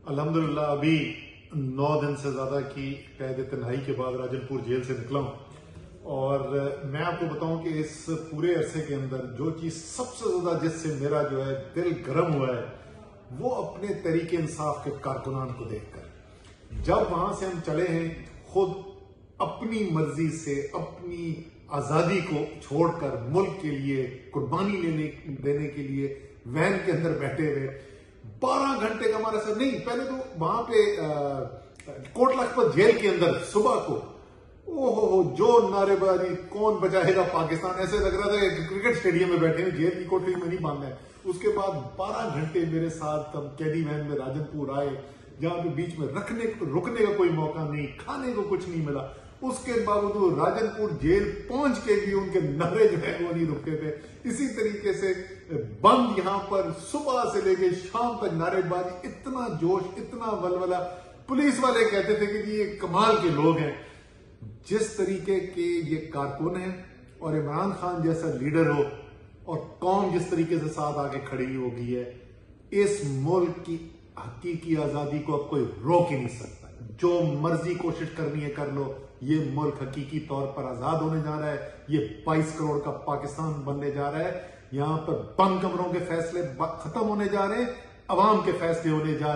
अल्हम्दुलिल्लाह अभी 9 दिन से ज्यादा की कैद तन्हाई के बाद राजनपुर जेल से निकला हूं और मैं आपको बताऊं कि इस पूरे अरसे के अंदर जो चीज सबसे ज्यादा जिससे मेरा जो है दिल गर्म हुआ है वो अपने तरीके इंसाफ के कारकुनान को देखकर। जब वहां से हम चले हैं खुद अपनी मर्जी से अपनी आजादी को छोड़कर मुल्क के लिए कुर्बानी देने के लिए वैन के अंदर बैठे हुए 12 घंटे का हमारा सर नहीं, पहले तो वहां पे कोट लखपत जेल के अंदर सुबह को ओहो जो नारेबाजी, कौन बचाएगा पाकिस्तान, ऐसे लग रहा था कि क्रिकेट स्टेडियम में बैठे हैं, जेल की कोठरी में नहीं बांधना है। उसके बाद 12 घंटे मेरे साथ हम कैदी वैन में राजनपुर आए, जहां पे बीच में रुकने का कोई मौका नहीं, खाने को कुछ नहीं मिला। उसके बावजूद राजनपुर जेल पहुंच के भी उनके नखरे जो है वो नहीं रुकते थे। इसी तरीके से बंद यहां पर सुबह से लेके शाम तक नारेबाजी, इतना जोश, इतना वलवला। पुलिस वाले कहते थे कि ये कमाल के लोग हैं। जिस तरीके के ये कारकुन हैं और इमरान खान जैसा लीडर हो और कौम जिस तरीके से साथ आके खड़ी हो गई है, इस मुल्क की हकीकी आजादी को अब कोई रोक ही नहीं सकता। जो मर्जी कोशिश करनी है कर लो, ये मुल्क हकीकी तौर पर आजाद होने जा रहा है। ये 22 करोड़ का पाकिस्तान बनने जा रहा है। यहां पर बंद कमरों के फैसले खत्म होने जा रहे हैं, अवाम के फैसले होने जा रहे हैं।